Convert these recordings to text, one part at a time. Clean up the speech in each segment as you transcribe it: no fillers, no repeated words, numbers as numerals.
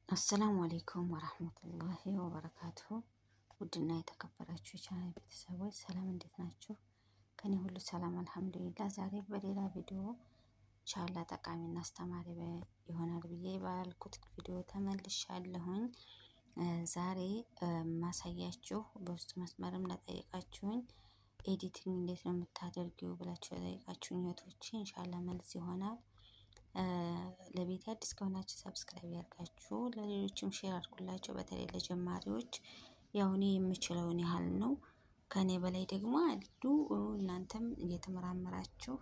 አሰላሙ አሌይኩም ወራህመቱላሂ ወበረካቱሁ። ውድና የተከበራችሁ የቻናል ቤተሰቦች ሰላም እንዴት ናችሁ? ከኔ ሁሉ ሰላም አልሐምዱሊላህ። ዛሬ በሌላ ቪዲዮ ኢንሻአላህ ጠቃሚና አስተማሪ ይሆናል ብዬ ባልኩት ቪዲዮ ተመልሻለሁኝ። ዛሬ ማሳያችሁ በውስጥ መስመርም ለጠየቃችሁኝ ኤዲቲንግ እንዴት ነው የምታደርጊው ብላችሁ ለጠየቃችሁኝ እህቶቼ ኢንሻአላህ መልስ ይሆናል። ለቤት አዲስ ከሆናችሁ ሰብስክራይብ ያድርጋችሁ፣ ለሌሎችም ሼር አድርጉላቸው። በተለይ ለጀማሪዎች ያው እኔ የምችለውን ያህል ነው። ከኔ በላይ ደግሞ አሉ እናንተም እየተመራመራችሁ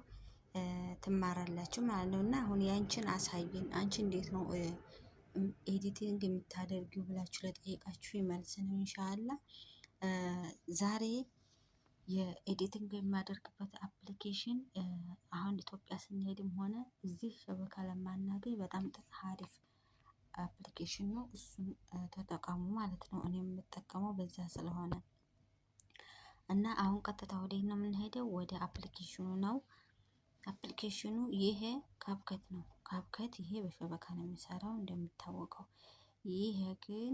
ትማራላችሁ ማለት ነው። እና አሁን ያንቺን አሳይን፣ አንቺ እንዴት ነው ኤዲቲንግ የምታደርጊው ብላችሁ ለጠየቃችሁ ይመልስ ነው ኢንሻአላህ። ዛሬ የኤዲቲንግ የማደርግበት አፕሊኬሽን አሁን ኢትዮጵያ ስንሄድም ሆነ እዚህ ሸበካ ለማናገኝ በጣም አሪፍ አፕሊኬሽን ነው። እሱን ተጠቀሙ ማለት ነው። እኔ የምጠቀመው በዛ ስለሆነ እና አሁን ቀጥታ ወደ ነው የምንሄደው፣ ወደ አፕሊኬሽኑ ነው። አፕሊኬሽኑ ይሄ ካብከት ነው። ካብከት ይሄ በሸበካ ነው የሚሰራው እንደሚታወቀው። ይሄ ግን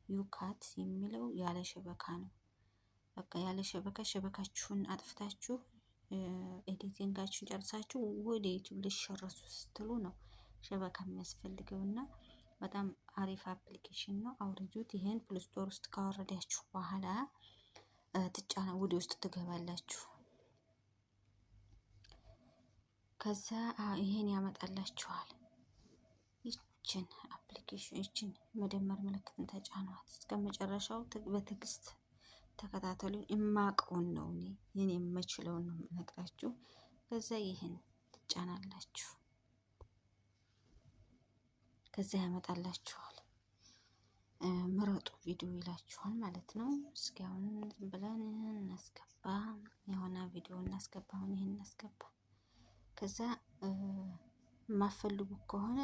ዩካት የሚለው ያለ ሸበካ ነው። በቃ ያለ ሸበካ ሸበካችሁን አጥፍታችሁ ኤዲቲንጋችሁን ጨርሳችሁ ወደ ዩቲዩብ ልትሸርሱ ስትሉ ነው ሸበካ የሚያስፈልገው። እና በጣም አሪፍ አፕሊኬሽን ነው። አውርዱት። ይሄን ፕሌይ ስቶር ውስጥ ካወረዳችሁ በኋላ ትጫና ወደ ውስጥ ትገባላችሁ። ከዛ ይሄን ያመጣላችኋል። ይችን አፕሊኬሽን ይችን መደመር ምልክትን ተጫኗት። እስከ መጨረሻው በትዕግስት ተከታተሉ። የማውቀውን ነው እኔ የምችለውን ነው የምነግራችሁ። ከዛ ይሄን ትጫናላችሁ። ከዛ ያመጣላችኋል። ምረጡ ቪዲዮ ይላችኋል ማለት ነው። እስኪ አሁን ዝም ብለን እናስገባ፣ የሆነ ቪዲዮ እናስገባ። አሁን ይሄን እናስገባ። ከዛ የማፈልጉ ከሆነ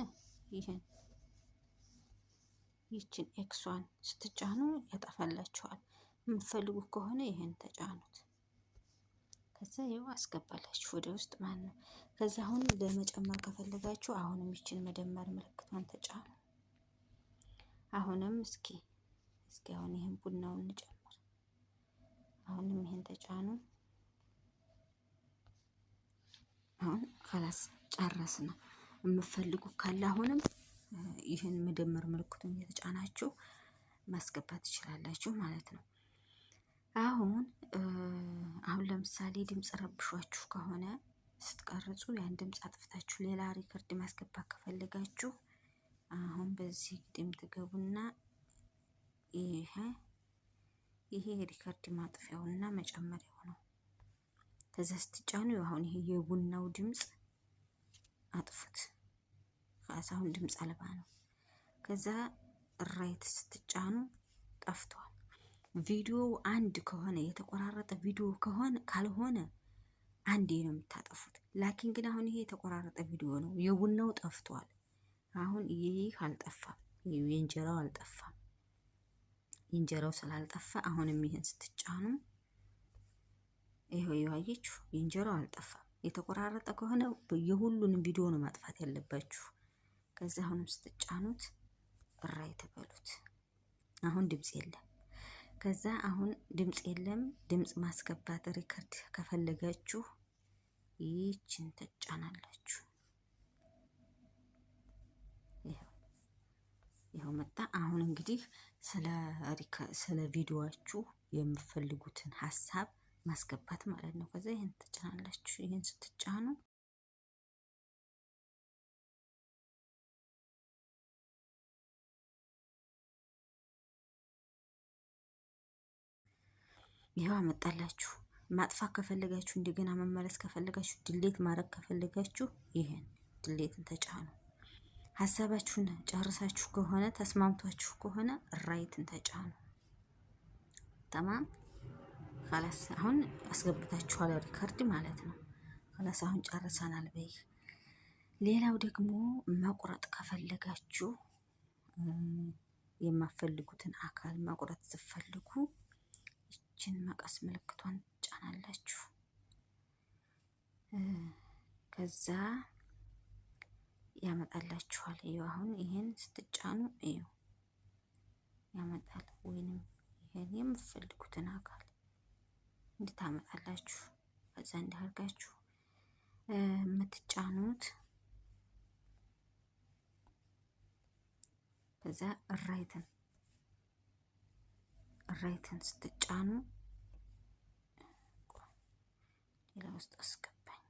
ይችን ኤክሷን ስትጫኑ ያጠፋላችኋል። የምትፈልጉ ከሆነ ይሄን ተጫኑት። ከዛ ይኸው አስገባላችሁ ወደ ውስጥ ማለት ነው። ከዛ አሁን ለመጨመር ከፈለጋችሁ አሁንም ይችን መደመር ምልክቷን ተጫኑ። አሁንም እስኪ አሁን ይሄን ቡናውን እንጨምር። አሁንም ይሄን ተጫኑ። አሁን خلاص ጨረስን። የምትፈልጉ ካለ አሁንም ይሄን መደመር ምልክቱን እየተጫናችሁ ማስገባት ትችላላችሁ ማለት ነው። አሁን ለምሳሌ ድምጽ ረብሿችሁ ከሆነ ስትቀርጹ ያን ድምጽ አጥፍታችሁ ሌላ ሪከርድ ማስገባት ከፈለጋችሁ አሁን በዚህ ግድም ትገቡና ይሄ ሪከርድ ማጥፊያውና መጨመሪያው ነው። ከዛ ስትጫኑ አሁን ይሄ የቡናው ድምጽ አጥፉት። አሁን ድምጽ አልባ ነው። ከዛ ራይት ስትጫኑ ጠፍቷል። ቪዲዮ አንድ ከሆነ የተቆራረጠ ቪዲዮ ካልሆነ አንዴ ነው የምታጠፉት። ላኪን ግን አሁን ይሄ የተቆራረጠ ቪዲዮ ነው። የቡናው ጠፍቷል። አሁን ይሄ አልጠፋም። የእንጀራው አልጠፋም። የእንጀራው ስላልጠፋ አሁንም ይሄን ስትጫኑ ይሄው ያያችሁ የእንጀራው አልጠፋም። የተቆራረጠ ከሆነ የሁሉንም ቪዲዮ ነው ማጥፋት ያለባችሁ። ከዛ አሁንም ስትጫኑት ራይት በሉት። አሁን ድምጽ የለም። ከዛ አሁን ድምጽ የለም። ድምጽ ማስገባት ሪከርድ ከፈለጋችሁ ይችን ተጫናላችሁ። ይሄው መጣ። አሁን እንግዲህ ስለ ቪዲዮአችሁ የምትፈልጉትን ሐሳብ ማስገባት ማለት ነው። ከዛ ይሄን ተጫናላችሁ። ይሄን ስትጫኑ ይሄው አመጣላችሁ። ማጥፋት ከፈለጋችሁ እንደገና መመለስ ከፈለጋችሁ ድሌት ማድረግ ከፈለጋችሁ ይሄን ድሌትን ተጫኑ። ሐሳባችሁን ጨርሳችሁ ከሆነ ተስማምቷችሁ ከሆነ ራይትን ተጫኑ። ተማም خلاص አሁን አስገብታችኋል ሪከርድ ማለት ነው። خلاص አሁን ጨርሰናል በይ። ሌላው ደግሞ መቁረጥ ከፈለጋችሁ የማፈልጉትን አካል መቁረጥ ስትፈልጉ ይችን መቀስ ምልክቷን ጫናላችሁ። ከዛ ያመጣላችኋል። ይሄው አሁን ይሄን ስትጫኑ ይሄው ያመጣል። ወይንም ይሄን የምትፈልጉትን አካል እንድታመጣላችሁ ከዛ እንዳርጋችሁ የምትጫኑት። ከዛ ራይትን ስትጫኑ ሌላ ውስጥ አስገባኝ።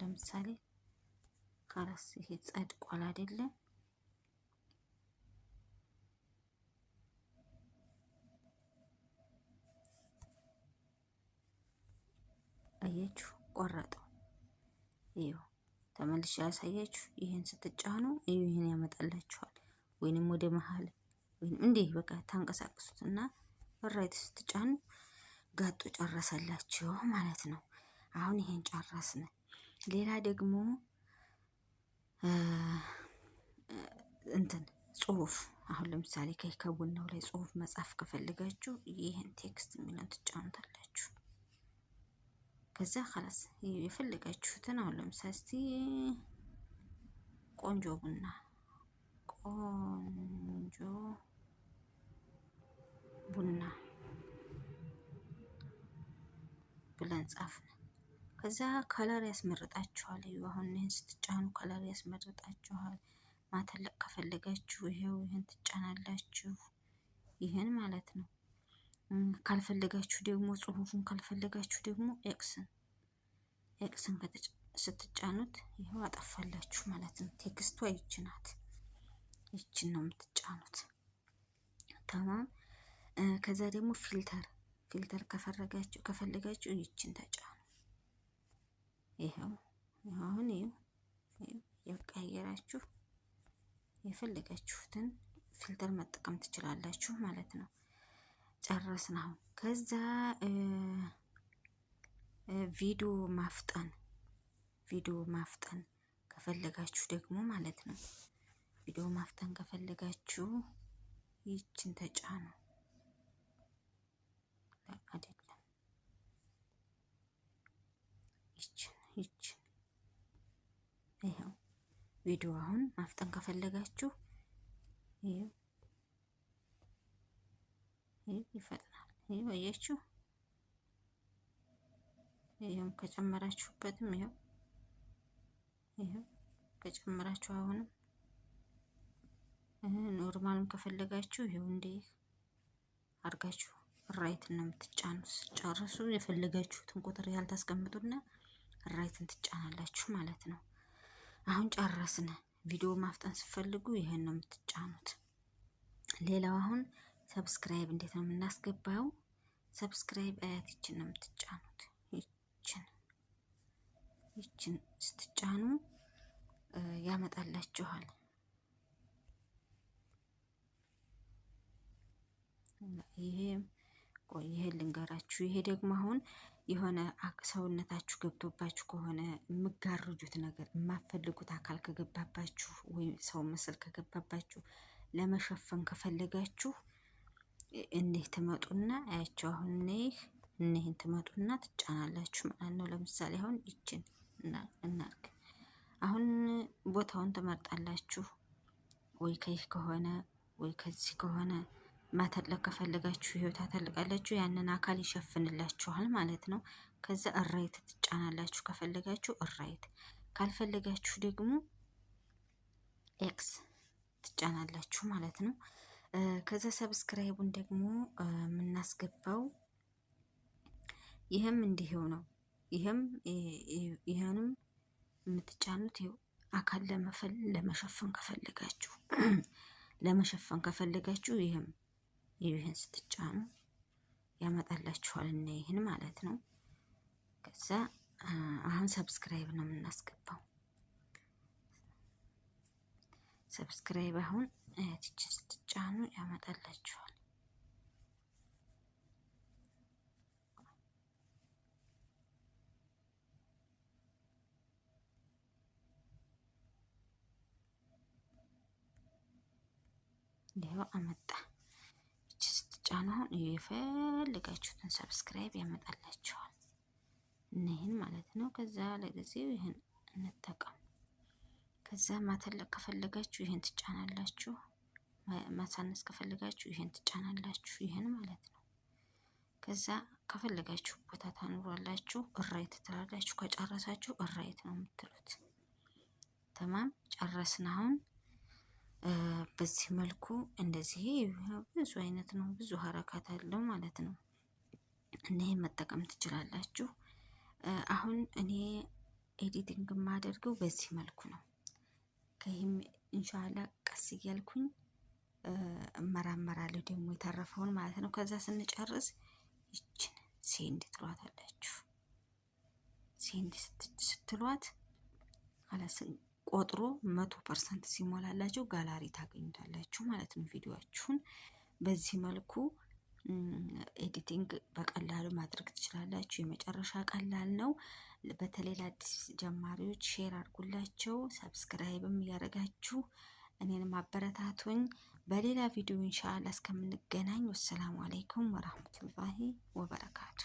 ለምሳሌ ካላስ ይሄ ጸድቋል አይደለም? አያችሁ ቆረጠው። ይሄው ተመልሼ ያሳያችሁ። ይሄን ስትጫኑ ይሄን ያመጣላችኋል። ወይንም ወደ መሃል ወይንም እንዴ በቃ ታንቀሳቅሱትና ራይት ስትጫኑ ጋጡ ጨረሰላችሁ ማለት ነው። አሁን ይሄን ጨረስን። ሌላ ደግሞ እንትን ጽሁፍ አሁን ለምሳሌ ከቡናው ላይ ጽሁፍ መጻፍ ከፈለጋችሁ ይሄን ቴክስት የሚለውን ትጫኑታላችሁ። ከዛ خلاص የፈለጋችሁትን አሁን ለምሳሌ እስቲ ቆንጆ ቡና ብለን ጻፍን። ከዛ ከለር ያስመርጣችኋል። አሁን ይሄን ስትጫኑ ከለር ያስመርጣችኋል። ማተለቅ ከፈለጋችሁ ይሄው ይሄን ትጫናላችሁ። ይሄን ማለት ነው። ካልፈለጋችሁ ደግሞ ጽሁፉን ካልፈለጋችሁ ደግሞ ኤክስን ስትጫኑት ይሄው አጠፋላችሁ ማለት ነው። ቴክስቷ ይችናት ይችን ነው የምትጫኑት። ተማም ከዛ ደግሞ ፊልተር ከፈለጋችሁ ይችን ተጫኑ። ይሄው አሁን ያቀያየራችሁ የፈለጋችሁትን ፊልተር መጠቀም ትችላላችሁ ማለት ነው። ጨረስን። አሁን ከዛ ቪዲዮ ማፍጠን ከፈለጋችሁ ደግሞ ማለት ነው። ቪዲዮ ማፍጠን ከፈለጋችሁ ይችን ተጫኑ። አይደለም ይችን ይሄው ቪዲዮ አሁን ማፍጠን ከፈለጋችሁ ይሄው ይፈጥናል። ይሄው አያችሁ። ይሄው ከጨመራችሁበትም ይሄው ከጨመራችሁ አሁንም ኖርማልም ከፈለጋችሁ ይሄው እንዴ አርጋችሁ ራይት ነው የምትጫኑት። ጨርሱ የፈለጋችሁትን ቁጥር ያልታስቀምጡና ራይትን ትጫናላችሁ ማለት ነው። አሁን ጨረስን። ቪዲዮ ማፍጠን ስትፈልጉ ይሄን ነው የምትጫኑት። ሌላው አሁን ሰብስክራይብ እንዴት ነው የምናስገባው? ሰብስክራይብ ይችን ነው የምትጫኑት። ይችን ስትጫኑ ያመጣላችኋል። ይሄ ልንገራችሁ። ይሄ ደግሞ አሁን የሆነ ሰውነታችሁ ገብቶባችሁ ከሆነ የምጋርጁት ነገር የማፈልጉት አካል ከገባባችሁ ወይ ሰው ምስል ከገባባችሁ ለመሸፈን ከፈለጋችሁ እንዴት ትመጡና አያችሁ። አሁን እነዚህን ትመጡና ትጫናላችሁ ማለት ነው። ለምሳሌ አሁን ይችን እናርግ። አሁን ቦታውን ትመርጣላችሁ። ወይ ከይህ ከሆነ ወይ ከዚህ ከሆነ ማተለቅ ከፈለጋችሁ ይሄው ታተልቃላችሁ። ያንን አካል ይሸፍንላችኋል ማለት ነው። ከዛ ራይት ትጫናላችሁ ከፈለጋችሁ ራይት፣ ካልፈለጋችሁ ደግሞ ኤክስ ትጫናላችሁ ማለት ነው። ከዛ ሰብስክራይቡን ደግሞ የምናስገባው ይሄም እንዲሄው ነው። ይሄንም የምትጫኑት ይሄው አካል ለመሸፈን ከፈለጋችሁ ይሄን ስትጫኑ ያመጣላችኋል እና ይሄን ማለት ነው። ከዛ አሁን ሰብስክራይብ ነው የምናስገባው። ሰብስክራይብ አሁን እቺ ስትጫኑ ያመጣላችኋል። ይሄው አመጣ። እቺ ስትጫኑ አሁን የፈለጋችሁትን ሰብስክራይብ ያመጣላችኋል እነዚህን ማለት ነው። ከዛ ለጊዜው ይሄን እንጠቀም። ከዛ ማተለቅ ከፈለጋችሁ ይሄን ትጫናላችሁ፣ ማሳነስ ከፈለጋችሁ ይሄን ትጫናላችሁ። ይሄን ማለት ነው። ከዛ ከፈለጋችሁ ቦታ ታኑሯላችሁ። እራይት ትላላችሁ። ከጨረሳችሁ እራይት ነው የምትሉት። ተማም ጨረስን። አሁን በዚህ መልኩ እንደዚህ ብዙ አይነት ነው፣ ብዙ ሀረካት አለው ማለት ነው። እኔን መጠቀም ትችላላችሁ። አሁን እኔ ኤዲቲንግ የማደርገው በዚህ መልኩ ነው። ከይህም ኢንሻአላ ቀስ እያልኩኝ እመራመራለሁ ደግሞ የተረፈውን ማለት ነው። ከዛ ስንጨርስ ይችን ሴንድ ትሏታላችሁ። ሴንድ ስትሏት ካላስ ቆጥሮ 100% ሲሞላላችሁ ጋላሪ ታገኙታላችሁ ማለት ነው። ቪዲዮአችሁን በዚህ መልኩ ኤዲቲንግ በቀላሉ ማድረግ ትችላላችሁ። የመጨረሻ ቀላል ነው። በተለይ ለአዲስ ጀማሪዎች ሼር አድርጉላቸው። ሰብስክራይብም እያደረጋችሁ እኔንም አበረታቱኝ። በሌላ ቪዲዮ ኢንሻአላህ እስከምንገናኝ ወሰላሙ አለይኩም ወራህመቱላሂ ወበረካቱ።